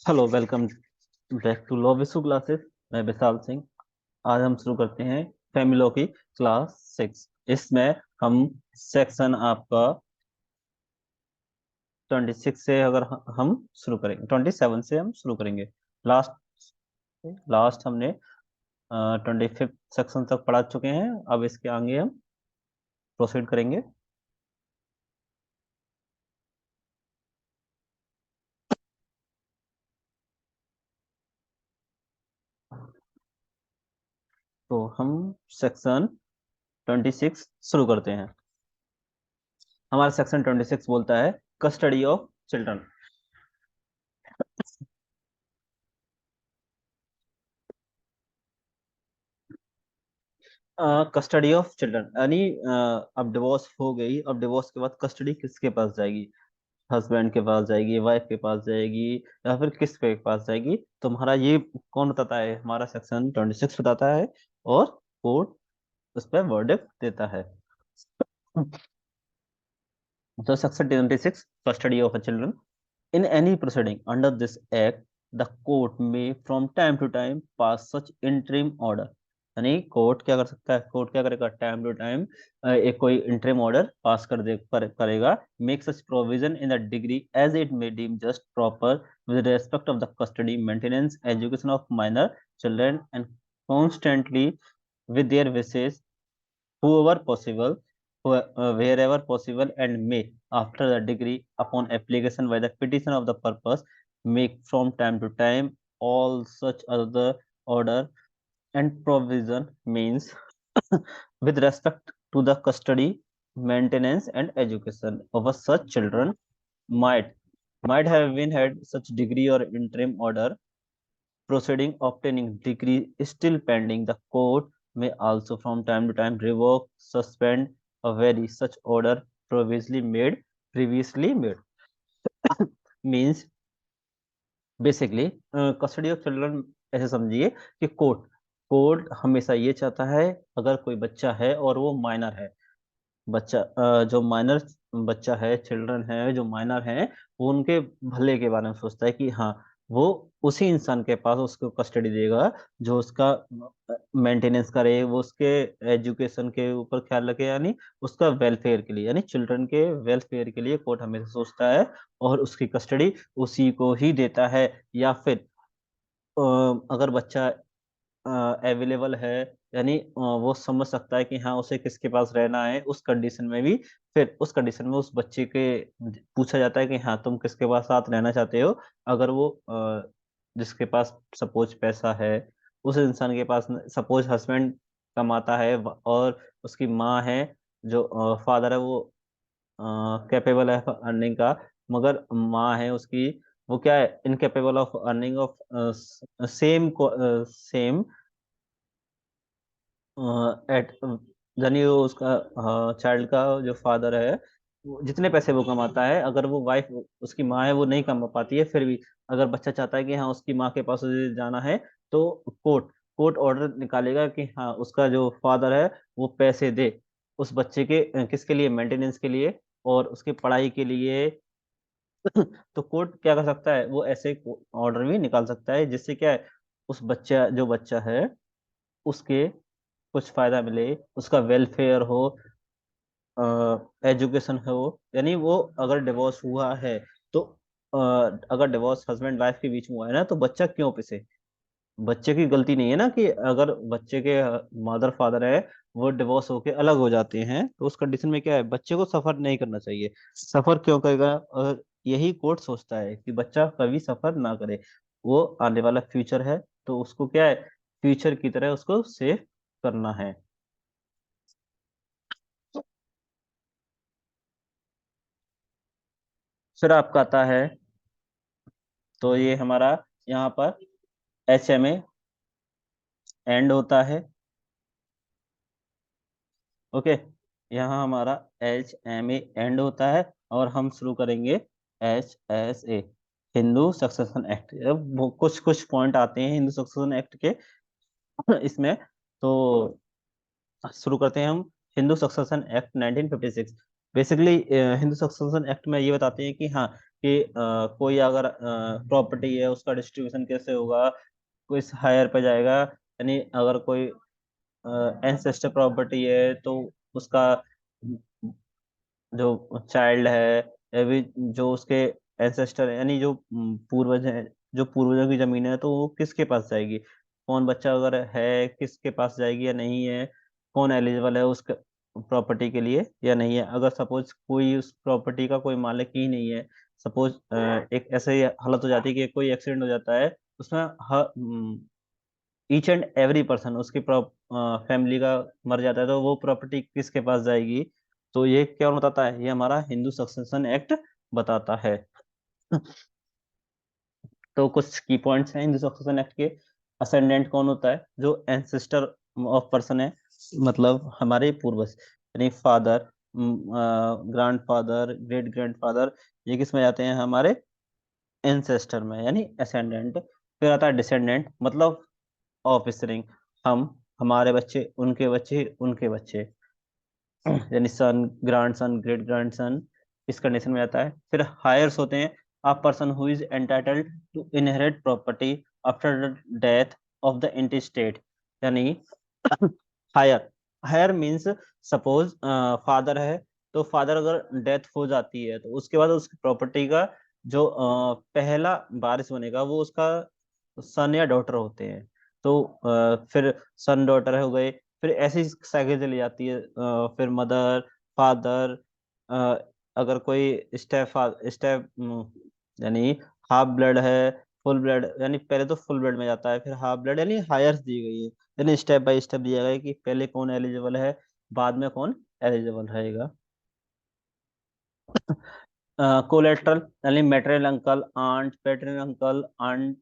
Hello, welcome back to law Vishu classes. मैं विशाल सिंह। आज हम शुरू करते हैं फैमिली लॉ की क्लास 6। इसमें हम सेक्शन आपका 26 से अगर हम शुरू करेंगे, 27 से हम शुरू करेंगे। लास्ट लास्ट हमने 25 सेक्शन तक पढ़ा चुके हैं। अब इसके आगे हम प्रोसीड करेंगे। तो हम सेक्शन 26 शुरू करते हैं। हमारा सेक्शन 26 बोलता है custody of children. Custody of children यानी अब डिवोर्स हो गई। अब डिवोर्स के बाद कस्टडी किसके पास जाएगी? हस्बैंड के पास जाएगी, वाइफ के पास जाएगी, या फिर किसके पास जाएगी? तुम्हारा ये कौन बताता है? हमारा सेक्शन 26 बताता है और कोर्ट उस पर वर्डिक्ट देता है। तो section 26 custody of a children. In any proceeding under this act, the court may from time to time pass such interim order। यानी कोर्ट क्या कर सकता है? कोर्ट क्या करेगा? टाइम टू टाइम एक कोई इंटरिम ऑर्डर पास करेगा। Make such provision in the degree as it may deem just proper with respect of the custody maintenance education of minor children and constantly with their wishes whoever possible, wherever possible, and may, after the degree, upon application by the petition of the purpose, make from time to time all such other order and provision means with respect to the custody, maintenance, and education of such children might might have been had such degree or interim order proceeding obtaining degree is still pending. The court may also from time to time revoke, suspend, or vary such order previously made means basically custody of children ऐसे समझिए कि court court हमेशा ये चाहता है, अगर कोई बच्चा है और वो माइनर है, बच्चा जो माइनर बच्चा है, चिल्ड्रन है जो माइनर है, वो उनके भले के बारे में सोचता है कि हाँ, वो उसी इंसान के पास उसको कस्टडी देगा जो उसका मेंटेनेंस करे, वो उसके एजुकेशन के ऊपर ख्याल रखे, यानी उसका वेलफेयर के लिए, यानी चिल्ड्रन के वेलफेयर के लिए कोर्ट हमेशा सोचता है और उसकी कस्टडी उसी को ही देता है। या फिर अगर बच्चा अवेलेबल है, यानी वो समझ सकता है कि हाँ, उसे किसके पास रहना है, उस कंडीशन में भी फिर उस कंडीशन में उस बच्चे के पूछा जाता है कि हाँ, तुम किसके पास साथ रहना चाहते हो। अगर वो जिसके पास सपोज पैसा है, उस इंसान के पास सपोज हस्बैंड कमाता है और उसकी माँ है, जो फादर है वो कैपेबल है अर्निंग का, मगर माँ है उसकी, वो क्या है, incapable of earning of same same at, यानी वो उसका चाइल्ड का जो फादर है, जितने पैसे वो कमाता है, अगर वो वाइफ उसकी माँ है वो नहीं कमा पाती है, फिर भी अगर बच्चा चाहता है कि हाँ, उसकी माँ के पास उसे जाना है, तो कोर्ट कोर्ट ऑर्डर निकालेगा कि हाँ, उसका जो फादर है वो पैसे दे उस बच्चे के किसके लिए? मेंटेनेंस के लिए और उसकी पढ़ाई के लिए। तो कोर्ट क्या कर सकता है? वो ऐसे ऑर्डर भी निकाल सकता है जिससे क्या है, उस बच्चा जो बच्चा है उसके कुछ फायदा मिले, उसका वेलफेयर हो, एजुकेशन हो। यानी वो अगर डिवोर्स हुआ है तो अगर डिवोर्स हस्बैंड वाइफ के बीच में हुआ है ना, तो बच्चा क्यों पिसे? बच्चे की गलती नहीं है ना, कि अगर बच्चे के मदर फादर है, वो डिवोर्स होके अलग हो जाते हैं, तो उस कंडीशन में क्या है, बच्चे को सफर नहीं करना चाहिए। सफर क्यों करेगा? और यही कोर्ट सोचता है कि बच्चा कभी सफर ना करे। वो आने वाला फ्यूचर है, तो उसको क्या है, फ्यूचर की तरह उसको सेव करना है। फिर आपका आता है, तो ये हमारा यहाँ पर HMA एंड होता है। ओके, यहाँ हमारा HMA एंड होता है और हम शुरू करेंगे HSA, हिंदू सक्सेशन एक्ट। अब कुछ कुछ पॉइंट आते हैं हिंदू सक्सेशन एक्ट के इसमें। तो शुरू करते हैं हम Hindu succession act 1956। Basically Hindu succession act में ये बताते हैं कि हाँ, कि कोई अगर प्रॉपर्टी है उसका डिस्ट्रीब्यूशन कैसे होगा, कोई हायर पे जाएगा, यानी अगर कोई एंसेस्टर प्रॉपर्टी है तो उसका जो चाइल्ड है या भी जो उसके एंसेस्टर यानी जो पूर्वज हैं, जो पूर्वजों की जमीन है तो वो किसके पास जाएगी, कौन बच्चा अगर है किसके पास जाएगी या नहीं है, कौन एलिजिबल है उस प्रॉपर्टी के लिए या नहीं है। अगर सपोज कोई उस प्रॉपर्टी का कोई मालिक ही नहीं है, सपोज एक ऐसे ही हालत हो जाती है कि कोई एक्सीडेंट हो जाता है, उसमें हर ईच एंड एवरी पर्सन उसकी फैमिली का मर जाता है, तो वो प्रॉपर्टी किसके पास जाएगी। तो ये क्या बताता है, ये हमारा हिंदू सक्सेशन एक्ट बताता है। तो कुछ की पॉइंट्स हैं हिंदू सक्सेशन एक्ट के। असेंडेंट कौन होता है, जो एंसेस्टर ऑफ पर्सन है, मतलब हमारे पूर्वज, यानी father, grand father, great grand father, ये किस में जाते हैं, हमारे एंसेस्टर में, यानी असेंडेंट। फिर आता है डिसेंडेंट, मतलब ऑफस्प्रिंग, हम, हमारे बच्चे, उनके बच्चे, उनके बच्चे, यानी son, grandson, great grandson, इस कंडीशन में आता है। फिर हायर्स होते हैं, a person who is entitled to inherit property after the death of the intestate, यानी heir, heir means suppose father है, तो फादर अगर डेथ हो जाती है तो उसके बाद उसकी प्रॉपर्टी का जो पहला वारिस बनेगा वो उसका सन या डॉटर होते हैं। तो फिर सन डॉटर हो गए, फिर ऐसी साइकिल चली जाती है, फिर मदर, फादर, अगर कोई स्टेप यानी हाफ ब्लड है, फुल ब्लड, यानी पहले तो फुल ब्लड में जाता है, फिर हाफ ब्लड, यानी हायर्स दी गई है, यानी स्टेप बाय स्टेप दिया गया है कि पहले कौन एलिजिबल है, बाद में कौन एलिजिबल रहेगा। कोलेट्रल, यानी maternal uncle, aunt, paternal uncle, aunt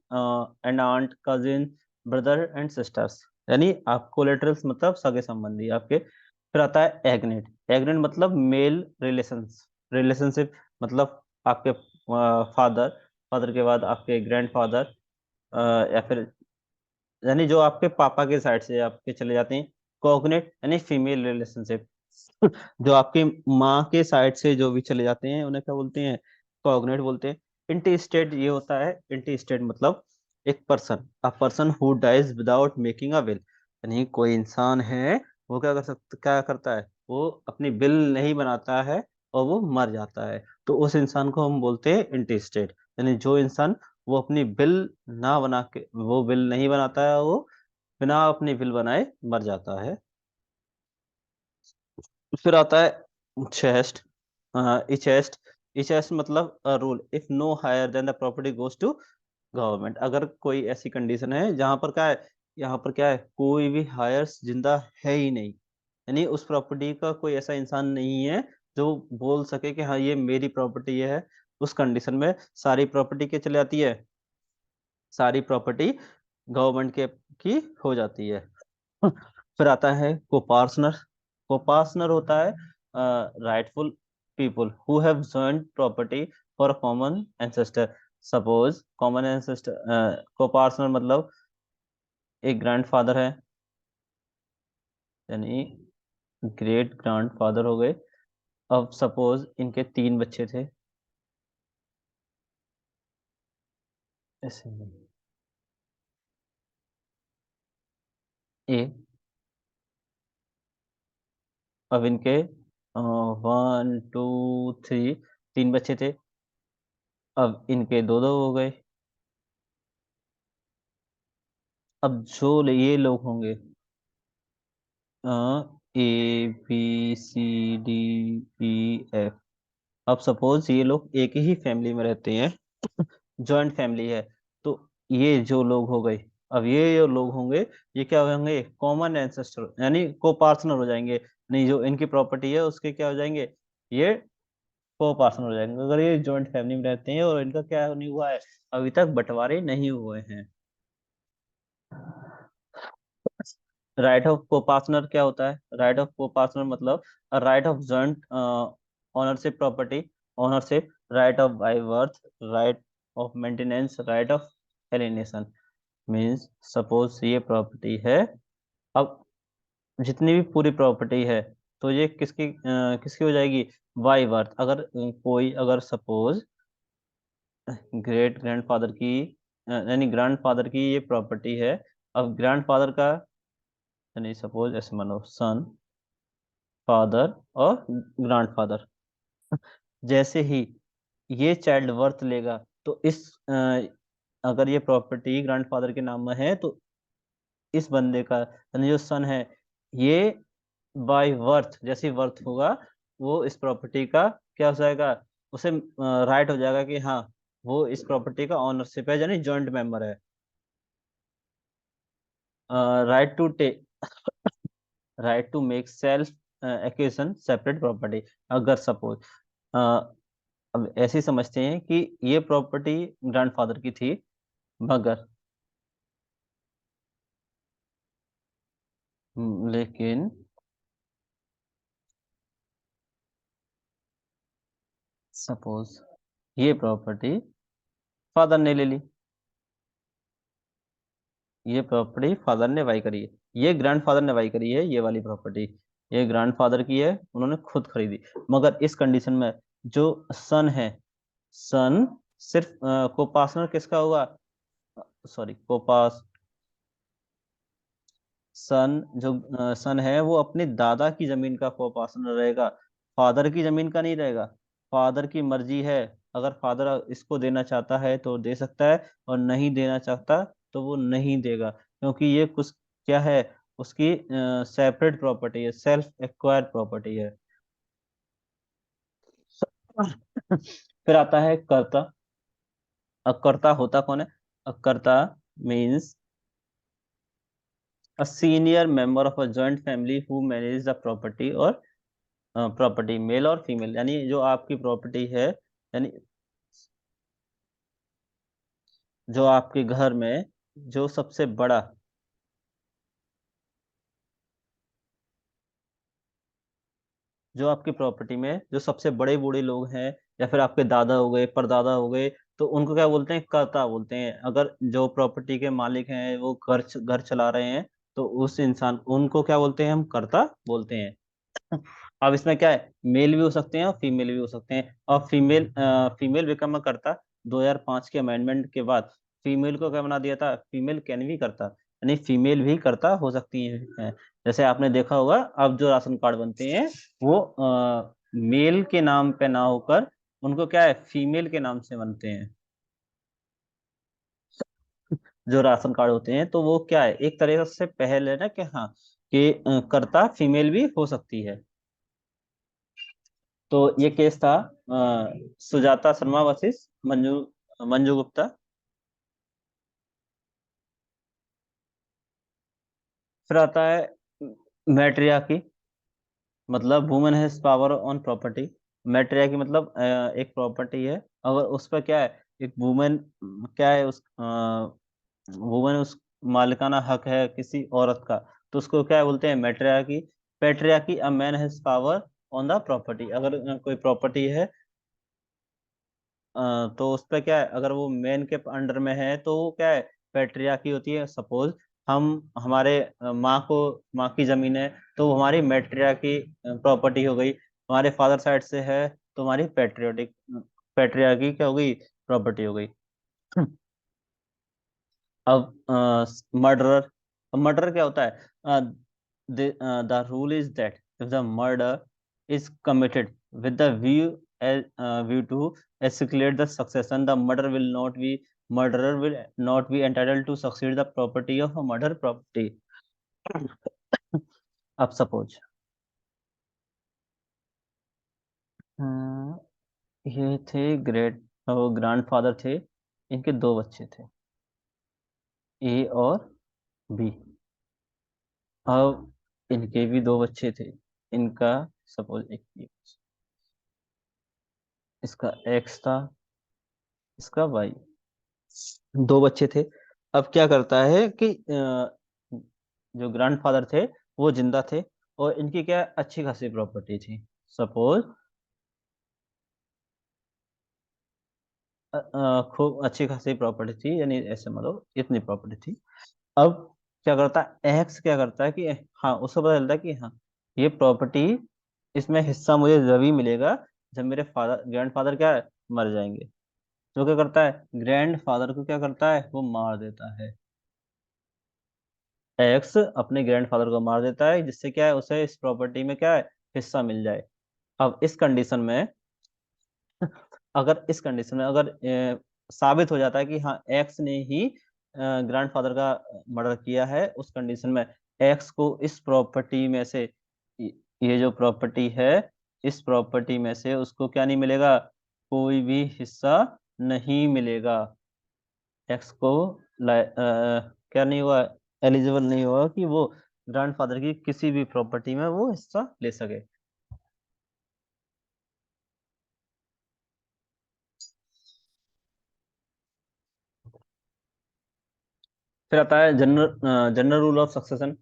and aunt, cousin, brother and sisters, यानी आप कोलेट्रल्स मतलब सगे संबंधी आपके। फिर आता है एग्नेट, एग्नेट मतलब मेल रिलेशंस, रिलेशनशिप, मतलब आपके फादर, फादर के बाद आपके ग्रैंडफादर, या फिर यानी जो आपके पापा के साइड से आपके चले जाते हैं। कोग्नेट यानी फीमेल रिलेशनशिप, जो आपकी माँ के साइड से जो भी चले जाते हैं उन्हें क्या बोलते हैं, कॉग्नेट बोलते हैं। इंटी स्टेट ये होता है, इंटी स्टेट मतलब एक person, a person who dies without making a will, यानी कोई इंसान है, वो क्या करता है, वो अपनी विल नहीं बनाता है और वो मर जाता है, तो उस इंसान को हम बोलते हैं इंटी स्टेट, यानी जो इंसान वो अपनी बिल ना बना के, वो बिल नहीं बनाता है, वो बिना अपनी बिल बनाए मर जाता है। फिर आता है चेस्ट, इचेस्ट, इचेस्ट मतलब rule, if no heir then the property goes to government, अगर कोई ऐसी कंडीशन है जहां पर क्या है, यहाँ पर क्या है, कोई भी हायर्स जिंदा है ही नहीं, यानी उस प्रॉपर्टी का कोई ऐसा इंसान नहीं है जो बोल सके कि हाँ ये मेरी प्रॉपर्टी है, उस कंडीशन में सारी प्रॉपर्टी के चले आती है, सारी प्रॉपर्टी गवर्नमेंट के की हो जाती है। फिर आता है कोपार्सनर, कोपार्सनर होता है rightful people who have joint property for a common ancestor, suppose common ancestor, coparcener मतलब एक ग्रैंडफादर है, यानी ग्रेट ग्रैंडफादर हो गए। अब सपोज इनके तीन बच्चे थे, ऐसे ए, अब इनके 1 2 3 तीन बच्चे थे, अब इनके दो दो हो गए। अब जो ये लोग होंगे, ए, बी, सी, डी, ई, एफ, अब सपोज ये लोग एक ही फैमिली में रहते हैं, जॉइंट फैमिली है, तो ये जो लोग हो गए, अब ये जो लोग होंगे, ये क्या होंगे, कॉमन एंसेस्टर, यानी को पार्टनर हो जाएंगे, नहीं जो इनकी प्रॉपर्टी है उसके क्या हो जाएंगे, ये को पार्टनर हो जाएंगे, अगर ये जॉइंट फैमिली में रहते हैं और इनका क्या नहीं हुआ है, अभी तक बंटवारे नहीं हुए हैं। राइट ऑफ को पार्टनर क्या होता है, राइट ऑफ को पार्टनर मतलब right of joint ownership property, ownership, right of by birth, right of maintenance, right of alienation, means suppose ये प्रॉपर्टी है, अब जितनी भी पूरी प्रॉपर्टी है तो ये किसकी हो जाएगी, बाय बर्थ, अगर कोई अगर सपोज ग्रेट ग्रैंडफादर की यानी ग्रैंडफादर की ये प्रॉपर्टी है। अब ग्रैंडफादर का यानी सपोज ऐसे मानो सन, फादर और ग्रैंडफादर। जैसे ही ये चाइल्ड बर्थ लेगा तो अगर ये प्रॉपर्टी ग्रैंडफादर के नाम में है तो इस बंदे का यानी जो सन है, ये बाय बर्थ जैसे ही बर्थ होगा वो इस प्रॉपर्टी का क्या हो जाएगा, उसे राइट हो जाएगा कि हाँ वो इस प्रॉपर्टी का ऑनरशिप है, यानी जॉइंट मेंबर है। Right to take, right to make self acquisition separate property. अगर सपोज अब ऐसे ही समझते हैं कि ये प्रॉपर्टी ग्रैंडफादर की थी, मगर लेकिन सपोज ये प्रॉपर्टी फादर ने ले ली, ये प्रॉपर्टी फादर ने बाई करी है, ये ग्रैंडफादर ने बाई करी है, ये वाली प्रॉपर्टी ये ग्रैंडफादर की है, उन्होंने खुद खरीदी। मगर इस कंडीशन में जो सन है, सन सिर्फ कोपार्टनर किसका हुआ, सॉरी कोपास सन जो सन है वो अपने दादा की जमीन का कोपार्टनर रहेगा, फादर की जमीन का नहीं रहेगा। फादर की मर्जी है, अगर फादर इसको देना चाहता है तो दे सकता है, और नहीं देना चाहता तो वो नहीं देगा, क्योंकि ये कुछ क्या है, उसकी सेपरेट प्रॉपर्टी है, सेल्फ एक्वायर्ड प्रॉपर्टी है। फिर आता है कर्ता। अब कर्ता होता कौन है, अब कर्ता means a senior member of a joint family who manages the property और प्रॉपर्टी मेल और फीमेल, यानी जो आपकी प्रॉपर्टी है, यानी जो आपके घर में जो सबसे बड़ा, जो आपकी प्रॉपर्टी में जो सबसे बड़े बूढ़े लोग हैं, या फिर आपके दादा हो गए परदादा हो गए, तो उनको क्या बोलते हैं, कर्ता बोलते हैं। अगर जो प्रॉपर्टी के मालिक हैं वो घर चला रहे हैं तो उस इंसान उनको क्या बोलते हैं, हम कर्ता बोलते हैं। अब इसमें क्या है, मेल भी हो सकते हैं और फीमेल भी हो सकते हैं, और फीमेल बिकम अ करता 2005 के अमेंडमेंट के बाद फीमेल को क्या बना दिया था, फीमेल कैन भी करता, यानी फीमेल भी करता हो सकती है। जैसे आपने देखा होगा अब जो राशन कार्ड बनते हैं वो मेल के नाम पे ना होकर उनको क्या है, फीमेल के नाम से बनते हैं। जो राशन कार्ड होते हैं तो वो क्या है, एक तरह से पहल है ना कि हाँ कि कर्ता फीमेल भी हो सकती है। तो ये केस था सुजाता शर्मा वर्सेस मंजू मंजू गुप्ता। फिर आता है मैट्रियार्की, मतलब women has power on property. Matriarchy मतलब एक प्रॉपर्टी है, अगर उस पर क्या है, एक वुमेन क्या है, उस वुमेन उस मालिकाना हक है किसी औरत का, तो उसको क्या बोलते हैं, matriarchy. Patriarchy a man has power on the property, अगर कोई प्रॉपर्टी है तो उस पे क्या है, अगर वो मेन के अंडर में है तो वो क्या है, पैट्रियार्की होती है। सपोज हम हमारे माँ की जमीन है तो वो हमारी मैट्रियार्की प्रॉपर्टी हो गई, हमारे फादर साइड से है तो हमारी पैट्रियार्की क्या हो गई, प्रॉपर्टी हो गई। अब मर्डरर, मर्डर क्या होता है, the rule is that if the murder is committed with the view to execute the succession, the murderer will not be entitled to succeed the property of a murder property. अब suppose ये थे great grandfather थे, इनके दो बच्चे थे, ए और B. अब इनके भी दो बच्चे थे, इनका सपोज एक इसका एक्स था, इसका वाई, दो बच्चे थे। अब क्या करता है कि जो ग्रैंडफादर थे वो जिंदा थे, और इनकी क्या अच्छी खासी प्रॉपर्टी थी। सपोज खूब अच्छी खासी प्रॉपर्टी थी, यानी ऐसे मतलब इतनी प्रॉपर्टी थी। अब क्या करता है, एक्स क्या करता है कि हाँ उसको पता चलता है कि हाँ ये प्रॉपर्टी, इसमें हिस्सा मुझे जब ही मिलेगा जब मेरे फादर ग्रैंडफादर क्या है, मर जाएंगे। तो क्या करता है, ग्रैंड फादर को क्या करता है, वो मार देता है। एक्स अपने ग्रैंडफादर को मार देता है, जिससे क्या है, उसे इस प्रॉपर्टी में क्या है, हिस्सा मिल जाए। अब इस कंडीशन में, अगर साबित हो जाता है कि हाँ एक्स ने ही ग्रैंडफादर का मर्डर किया है, उस कंडीशन में एक्स को इस प्रॉपर्टी में से, ये जो प्रॉपर्टी है, इस प्रॉपर्टी में से उसको क्या नहीं मिलेगा, कोई भी हिस्सा नहीं मिलेगा। एक्स को क्या नहीं हुआ, एलिजिबल नहीं हुआ कि वो ग्रैंडफादर की किसी भी प्रॉपर्टी में वो हिस्सा ले सके। फिर आता है general general rule of succession.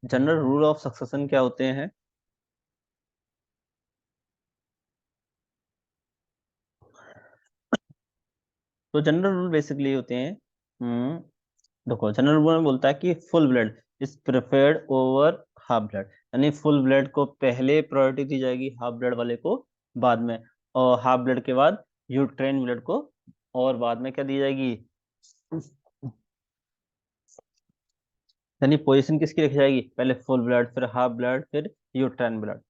General rule of succession क्या होते हैं? तो जनरल रूल बेसिकली होते हैं, देखो जनरल रूल में बोलता है कि full blood is preferred over half blood, यानी फुल ब्लड को पहले प्रायोरिटी दी जाएगी, हाफ ब्लड वाले को बाद में, और हाफ ब्लड के बाद यूट्रेन ब्लड को, और बाद में क्या दी जाएगी, यानी पोजीशन किसकी रखी जाएगी, पहले फुल ब्लड, फिर हाफ ब्लड, फिर यूट्राइन ब्लड।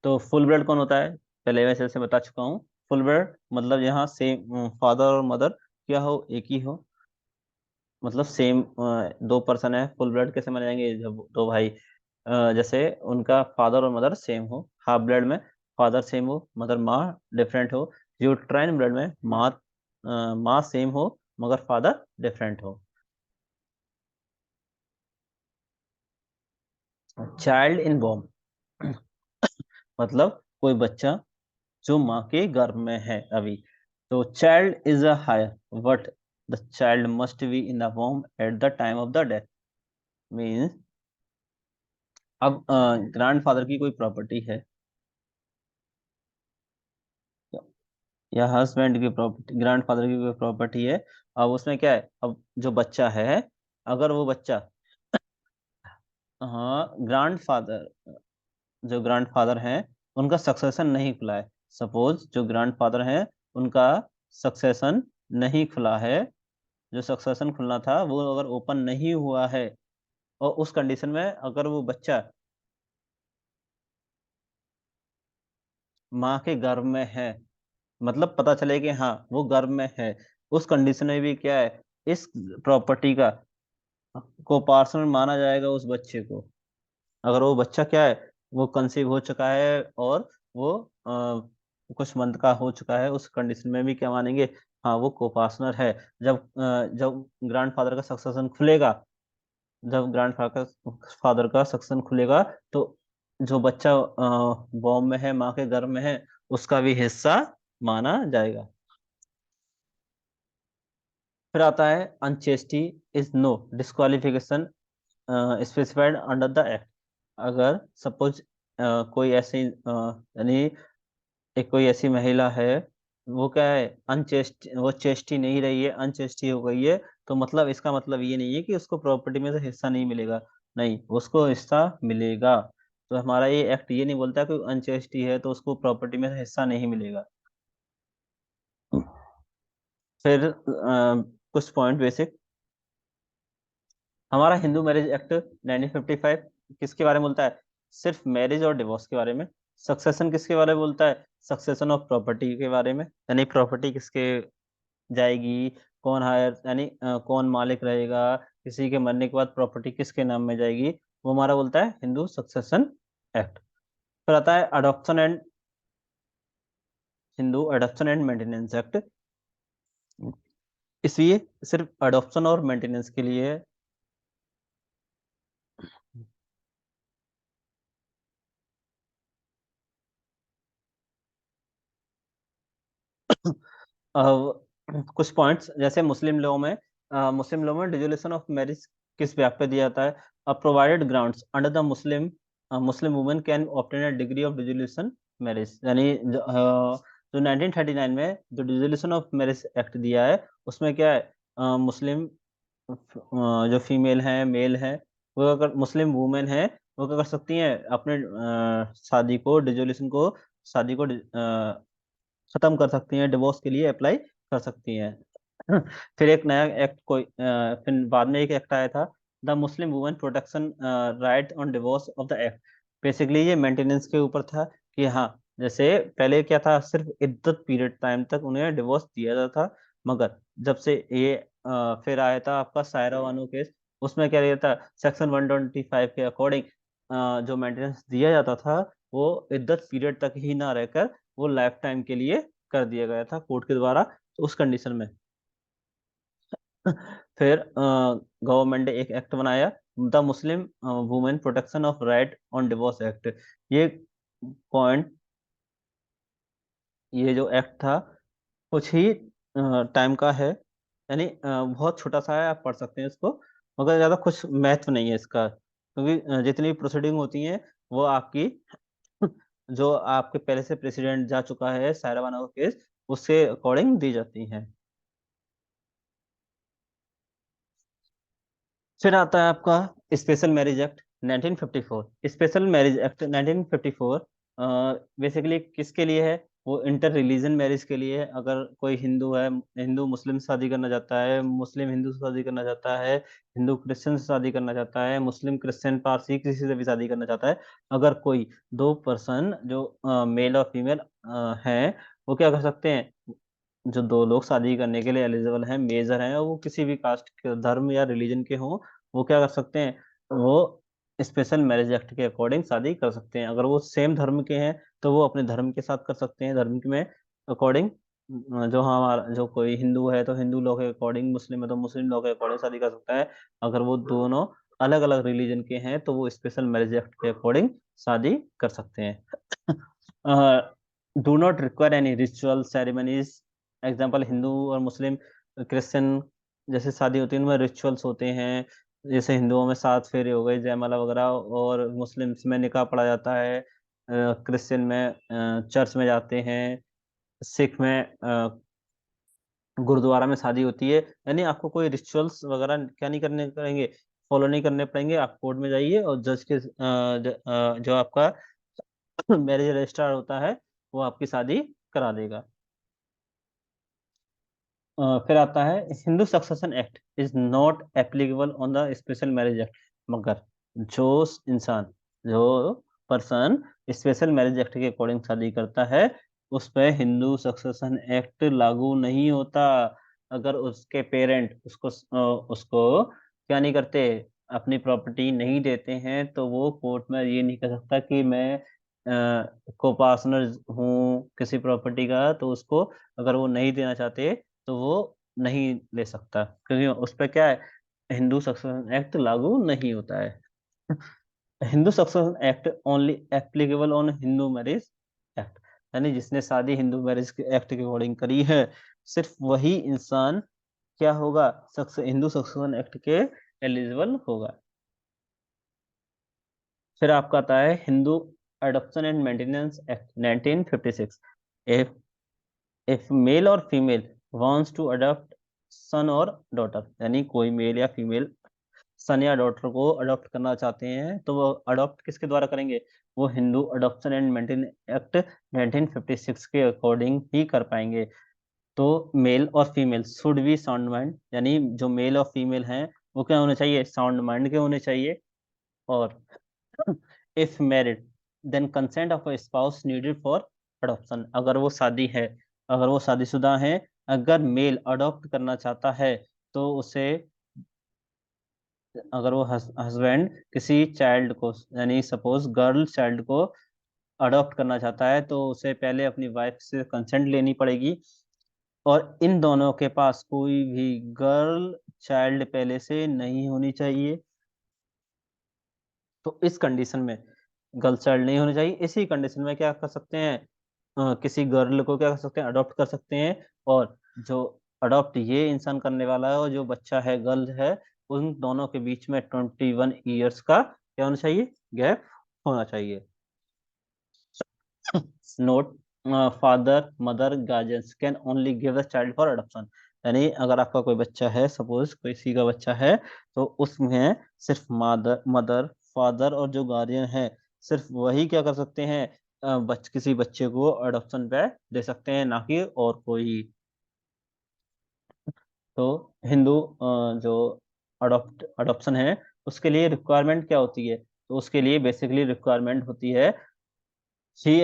तो फुल ब्लड कौन होता है, पहले मैं जैसे बता चुका हूँ। फुल ब्लड मतलब यहाँ सेम फादर और मदर क्या हो, एक ही हो, मतलब सेम दो पर्सन है। फुल ब्लड कैसे माने जाएंगे, जब दो भाई जैसे उनका फादर और मदर सेम हो। हाफ ब्लड में फादर सेम हो मगर माँ डिफरेंट हो। यूट्राइन ब्लड में माँ सेम हो मगर फादर डिफरेंट हो। चाइल्ड इन वॉम मतलब कोई बच्चा जो माँ के गर्भ में है अभी। तो child is a heir, but the child must be in the womb at the time of the death. Means अब ग्रैंडफादर की कोई प्रॉपर्टी है, या हस्बैंड की प्रॉपर्टी, ग्रैंडफादर की कोई प्रॉपर्टी है। अब उसमें क्या है, अब जो बच्चा है, अगर वो बच्चा, हाँ ग्रैंडफादर, जो ग्रैंडफादर हैं उनका सक्सेशन नहीं खुला है, सपोज जो ग्रैंडफादर हैं उनका सक्सेशन नहीं खुला है, जो सक्सेशन खुलना था वो अगर ओपन नहीं हुआ है, और उस कंडीशन में अगर वो बच्चा माँ के गर्भ में है, मतलब पता चले कि हाँ वो गर्भ में है, उस कंडीशन में भी क्या है, इस प्रॉपर्टी का को पार्षण माना जाएगा उस बच्चे को। अगर वो बच्चा क्या है, वो कंसीव हो चुका है और वो कुछ मंथ का हो चुका है, उस कंडीशन में भी क्या मानेंगे, हाँ वो को पार्षणर है। जब ग्रैंडफादर का सक्सेशन खुलेगा, जब फादर का सक्सेशन खुलेगा, तो जो बच्चा वॉम में है, माँ के गर्भ में है, उसका भी हिस्सा माना जाएगा। फिर आता है unchastity is no disqualification specified under the act. अगर सपोज कोई ऐसी यानी एक कोई ऐसी महिला है, वो क्या है, अनचेस्ट, वो चेस्टी नहीं रही है, अनचेस्टी हो गई है, तो मतलब इसका मतलब ये नहीं है कि उसको प्रॉपर्टी में से हिस्सा नहीं मिलेगा, नहीं उसको हिस्सा मिलेगा। तो हमारा ये एक्ट ये नहीं बोलता कि अनचेस्टी है तो उसको प्रॉपर्टी में से हिस्सा नहीं मिलेगा। फिर कुछ पॉइंट बेसिक, हमारा हिंदू मैरिज एक्ट 1955 किसके बारे में बोलता है, सिर्फ मैरिज और डिवोर्स के बारे में। सक्सेशन किसके बारे में बोलता है, सक्सेशन ऑफ प्रॉपर्टी के बारे में, यानी प्रॉपर्टी किसके जाएगी, कौन हायर, यानी कौन मालिक रहेगा, किसी के मरने के बाद प्रॉपर्टी किसके नाम में जाएगी, वो हमारा बोलता है हिंदू सक्सेशन एक्ट। फिर आता है adoption and, Hindu adoption and maintenance act. इसलिए सिर्फ अडॉप्शन और मेंटेनेंस के लिए है। कुछ पॉइंट्स जैसे मुस्लिम लॉ में डिसोल्यूशन ऑफ मैरिज किस व्याप पे दिया जाता है, provided grounds under the Muslim women can obtain a degree of dissolution marriage, यानी जो 1939 में जो डिसोल्यूशन ऑफ मैरिज एक्ट दिया है, उसमें क्या है, मुस्लिम जो फीमेल हैं, मेल हैं, वो अगर मुस्लिम वुमेन है, वो क्या कर सकती हैं, अपने शादी को, डिसोल्यूशन को, शादी को खत्म कर सकती हैं, डिवोर्स के लिए अप्लाई कर सकती हैं। फिर एक नया एक्ट कोई फिर बाद में एक एक्ट आया था, the Muslim women protection right on divorce of the act. Basically ये मेंटेनेंस के ऊपर था कि हाँ, जैसे पहले क्या था, सिर्फ इद्दत पीरियड टाइम तक उन्हें डिवोर्स दिया जाता था, मगर जब से ये फिर आया था आपका सायरा बानो केस, उसमें क्या रहता था, सेक्शन 125 के अकॉर्डिंग जो मेंटेनेंस दिया जाता था वो इद्दत पीरियड तक ही ना रहकर वो लाइफ टाइम के लिए कर दिया गया था कोर्ट के द्वारा। तो उस कंडीशन में फिर गवर्नमेंट ने एक एक्ट बनाया, the Muslim women protection of right on divorce act. ये पॉइंट, ये जो एक्ट था कुछ ही टाइम का है, यानी बहुत छोटा सा है, आप पढ़ सकते हैं इसको, मगर ज़्यादा कुछ महत्व नहीं है इसका, क्योंकि जितनी प्रोसीडिंग होती हैं वो आपकी जो आपके पहले से प्रेसिडेंट जा चुका है सायरा बानो का केस, उसके अकॉर्डिंग दी जाती हैं। फिर आता है आपका special marriage act 1954। Special marriage act 1954 basically किसके लिए है, वो इंटर रिलीजन मैरिज के लिए है। अगर कोई हिंदू है, हिंदू मुस्लिम से शादी करना चाहता है, मुस्लिम हिंदू से शादी करना चाहता है, हिंदू क्रिश्चियन से शादी करना चाहता है, मुस्लिम क्रिश्चियन पारसी किसी से भी शादी करना चाहता है, अगर कोई दो पर्सन जो मेल और फीमेल हैं, वो क्या कर सकते हैं, जो दो लोग शादी करने के लिए एलिजिबल हैं, मेजर हैं, और वो किसी भी कास्ट के, धर्म या रिलीजन के हों, वो क्या कर सकते हैं, वो स्पेशल मैरिज एक्ट के अकॉर्डिंग शादी कर सकते हैं। अगर वो सेम धर्म के हैं तो वो अपने धर्म के साथ कर सकते हैं, धर्म के में अकॉर्डिंग। जो हमारा जो कोई हिंदू है तो हिंदू लॉ के अकॉर्डिंग, मुस्लिम है तो मुस्लिम लॉ के अकॉर्डिंग शादी कर सकता है। अगर वो दोनों अलग अलग रिलीजन के हैं तो वो स्पेशल मैरिज एक्ट के अकॉर्डिंग शादी कर सकते हैं। Do not require any ritual ceremonies. Example, Hindu और मुस्लिम क्रिश्चियन जैसे शादी होती है उनमें रिचुअल्स होते हैं, जैसे हिंदुओं में सात फेरे हो गए, जयमाला वगैरह, और मुस्लिम्स में निकाह पढ़ा जाता है, क्रिश्चियन में चर्च में जाते हैं, सिख में गुरुद्वारा में शादी होती है। यानी आपको कोई रिचुअल्स वगैरह क्या नहीं करने पड़ेंगे, फॉलो नहीं करने पड़ेंगे। आप कोर्ट में जाइए और जज के जो आपका मैरिज रजिस्ट्रार होता है वो आपकी शादी करा देगा। फिर आता है Hindu succession act is not applicable on the special marriage act. मगर जो इंसान, जो पर्सन स्पेशल मैरिज एक्ट के अकॉर्डिंग शादी करता है उस पर हिंदू सक्सेशन एक्ट लागू नहीं होता। अगर उसके पेरेंट उसको क्या नहीं करते, अपनी प्रॉपर्टी नहीं देते हैं, तो वो कोर्ट में ये नहीं कह सकता कि मैं को पार्टनर हूँ किसी प्रॉपर्टी का, तो उसको अगर वो नहीं देना चाहते तो वो नहीं ले सकता, क्योंकि उस पर क्या है, हिंदू सक्सेशन एक्ट लागू नहीं होता है। Hindu succession act only applicable on Hindu marriage act, यानी जिसने शादी हिंदू मैरिज के एक्ट के अकॉर्डिंग करी है, सिर्फ वही इंसान क्या होगा, हिंदू सक्सेशन एक्ट के एलिजिबल होगा। फिर आपका आता है Hindu adoption and maintenance act 1956। If if male और female wants to adopt son और डॉटर, यानी कोई मेल या फीमेल सन या डॉटर को अडॉप्ट करना चाहते हैं तो वो अडॉप्ट किसके द्वारा करेंगे, वो Hindu adoption and maintenance act 1956 के अकॉर्डिंग ही कर पाएंगे। तो मेल और female should be sound mind, यानी जो मेल और फीमेल हैं वो क्या होने चाहिए, साउंड माइंड के होने चाहिए। और if married then consent of a spouse needed for adoption. अगर वो शादी है, अगर वो शादीशुदा है, अगर मेल अडॉप्ट करना चाहता है तो उसे, अगर वो हस्बैंड किसी चाइल्ड को, यानी सपोज गर्ल चाइल्ड को अडॉप्ट करना चाहता है, तो उसे पहले अपनी वाइफ से कंसेंट लेनी पड़ेगी, और इन दोनों के पास कोई भी गर्ल चाइल्ड पहले से नहीं होनी चाहिए। तो इस कंडीशन में गर्ल चाइल्ड नहीं होनी चाहिए, इसी कंडीशन में क्या कर सकते हैं, किसी गर्ल को क्या कर सकते हैं, अडॉप्ट कर सकते हैं। और जो अडॉप्ट ये इंसान करने वाला है और जो बच्चा है गर्ल है, उन दोनों के बीच में 21 ईयर्स का क्या होना चाहिए, गैप होना चाहिए। Note, father mother guardians can only give the child for adoption. यानी अगर आपका कोई बच्चा है, सपोज कोई सी का बच्चा है, तो उसमें सिर्फ मदर मदर फादर और जो गार्जियन है, सिर्फ वही क्या कर सकते हैं, किसी बच्चे को अडॉप्शन पे दे सकते हैं, ना कि और कोई। तो हिंदू जो अडॉप्शन है, उसके लिए रिक्वायरमेंट क्या होती है? तो उसके लिए बेसिकली रिक्वायरमेंट होती है ही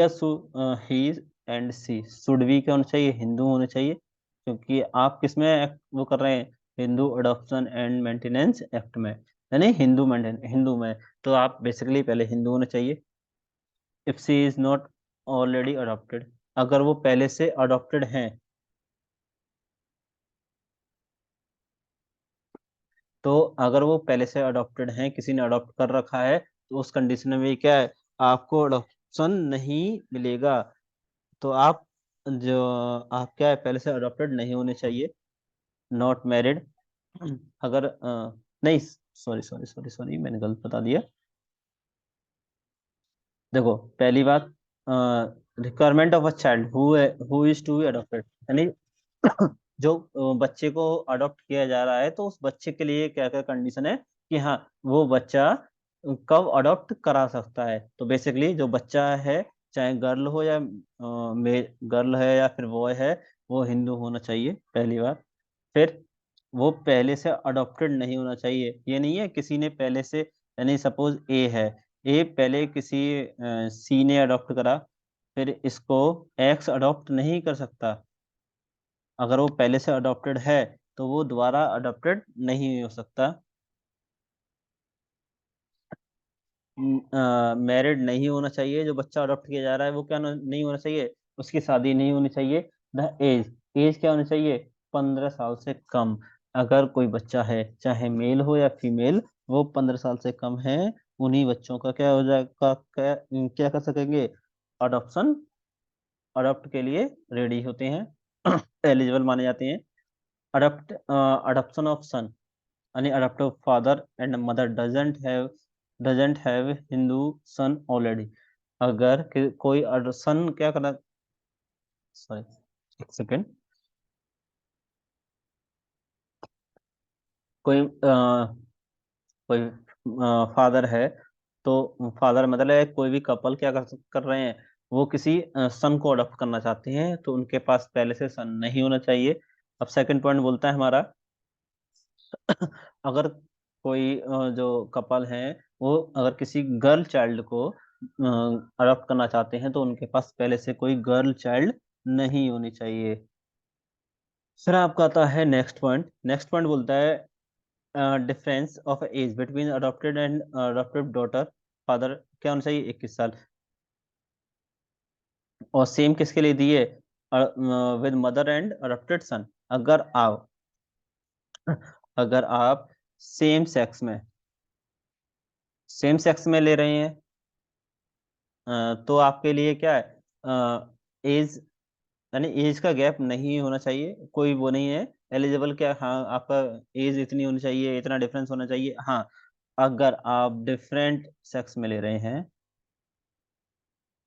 ही एंड सी शुड बी क्या होना चाहिए? हिंदू होने चाहिए, क्योंकि आप किसमें वो कर रहे हैं? Hindu adoption and maintenance act में, यानी हिंदू में। तो आप बेसिकली पहले हिंदू होने चाहिए। If she is not already adopted, अगर वो पहले से अडॉप्टेड हैं, तो अगर वो पहले से अडॉप्टेड हैं, किसी ने अडॉप्ट कर रखा है, तो उस कंडीशन में क्या है? आपको अडॉप्शन नहीं मिलेगा। तो आप जो आप क्या है, पहले से अडॉप्टेड नहीं होने चाहिए, नॉट मैरिड। अगर नहीं, सॉरी सॉरी सॉरी सॉरी, मैंने गलत बता दिया। देखो, पहली बात, requirement of a child who is to be adopted, यानी जो बच्चे को अडॉप्ट किया जा रहा है, तो उस बच्चे के लिए क्या क्या कंडीशन है कि हाँ, वो बच्चा कब अडॉप्ट करा सकता है? तो बेसिकली जो बच्चा है, चाहे गर्ल हो या गर्ल है या फिर बॉय है, वो हिंदू होना चाहिए, पहली बात। फिर वो पहले से अडॉप्टेड नहीं होना चाहिए। ये नहीं है किसी ने पहले से, यानी सपोज ए है, ए पहले किसी सी ने अडॉप्ट करा, फिर इसको एक्स अडॉप्ट नहीं कर सकता। अगर वो पहले से अडॉप्टेड है, तो वो दोबारा अडॉप्टेड नहीं हो सकता। मैरिड नहीं होना चाहिए, जो बच्चा अडॉप्ट किया जा रहा है वो क्या नहीं होना चाहिए? उसकी शादी नहीं होनी चाहिए। द एज, एज क्या होनी चाहिए? 15 साल से कम। अगर कोई बच्चा है, चाहे मेल हो या फीमेल, वो 15 साल से कम है, उन्हीं बच्चों का क्या हो जाएगा, क्या क्या कर सकेंगे? अडॉप्शन, अडॉप्ट के लिए रेडी होते हैं, एलिजिबल माने जाते हैं। Adoption of son, any adoptive father and mother doesn't have Hindu son already। अगर कोई सन क्या करना, सॉरी, एक सेकेंड। कोई फादर है, तो फादर मतलब है, कोई भी कपल क्या कर रहे हैं, वो किसी सन को अडॉप्ट करना चाहते हैं, तो उनके पास पहले से सन नहीं होना चाहिए। अब सेकंड पॉइंट बोलता है हमारा, अगर कोई जो कपल है, वो अगर किसी गर्ल चाइल्ड को अडॉप्ट करना चाहते हैं, तो उनके पास पहले से कोई गर्ल चाइल्ड नहीं होनी चाहिए। फिर आपका आता है नेक्स्ट पॉइंट। नेक्स्ट पॉइंट बोलता है difference of age between adopted and adopted daughter father क्या होना चाहिए? 21 साल। और सेम किसके लिए दिए? विद मदर एंड अडॉप्टेड सन। अगर आप अगर आप सेम सेक्स में ले रहे हैं, तो आपके लिए क्या है? एज, यानी एज का गैप नहीं होना चाहिए, कोई वो नहीं है एलिजिबल, क्या हाँ आपका एज इतनी होनी चाहिए, इतना डिफरेंस होना चाहिए। हाँ, अगर आप डिफरेंट सेक्स में ले रहे हैं,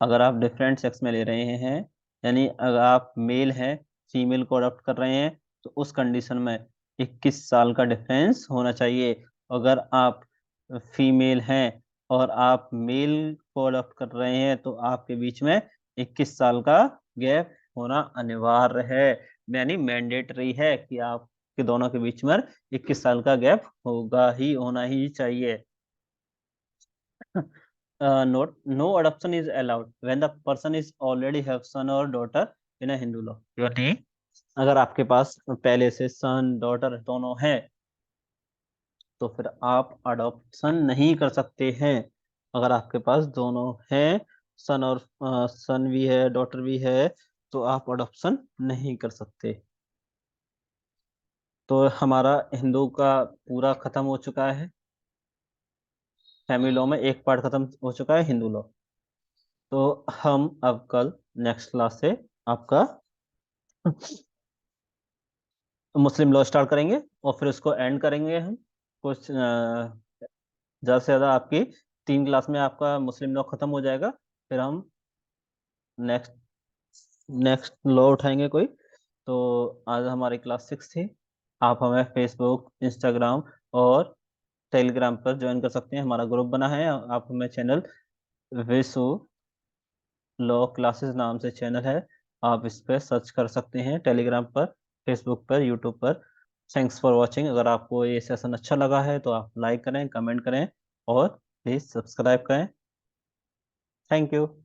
अगर आप डिफरेंट सेक्स में ले रहे हैं, यानी अगर आप मेल हैं, फीमेल को अडॉप्ट कर रहे हैं, तो उस कंडीशन में 21 साल का डिफरेंस होना चाहिए। अगर आप फीमेल हैं और आप मेल को अडॉप्ट कर रहे हैं, तो आपके बीच में 21 साल का गैप होना अनिवार्य है, यानी मैंडेटरी है कि आपके दोनों के बीच में 21 साल का गैप होना ही चाहिए। Note, no adoption is allowed when the person is already have son or daughter in a Hindu law। यानी अगर आपके पास पहले से सन डॉटर दोनों हैं, तो फिर आप अडॉप्शन नहीं कर सकते हैं। अगर आपके पास दोनों हैं, सन और सन भी है, डॉटर भी है, तो आप अडॉप्शन नहीं कर सकते। तो हमारा हिंदू का पूरा खत्म हो चुका है। फैमिली लॉ में एक पार्ट खत्म हो चुका है, हिंदू लॉ। तो हम अब कल नेक्स्ट क्लास से आपका मुस्लिम लॉ स्टार्ट करेंगे, और फिर उसको एंड करेंगे हम। कुछ ज़्यादा से ज़्यादा आपकी 3 क्लास में आपका मुस्लिम लॉ खत्म हो जाएगा। फिर हम नेक्स्ट नेक्स्ट लॉ उठाएंगे कोई। तो आज हमारी क्लास 6 थी। आप हमें फेसबुक, इंस्टाग्राम और टेलीग्राम पर ज्वाइन कर सकते हैं, हमारा ग्रुप बना है। आप हमें चैनल विशु लॉ क्लासेस नाम से चैनल है। आप इस पर सर्च कर सकते हैं, टेलीग्राम पर, फेसबुक पर, यूट्यूब पर। Thanks for watching. अगर आपको ये सेशन अच्छा लगा है तो आप लाइक करें, कमेंट करें और प्लीज़ सब्सक्राइब करें। Thank you.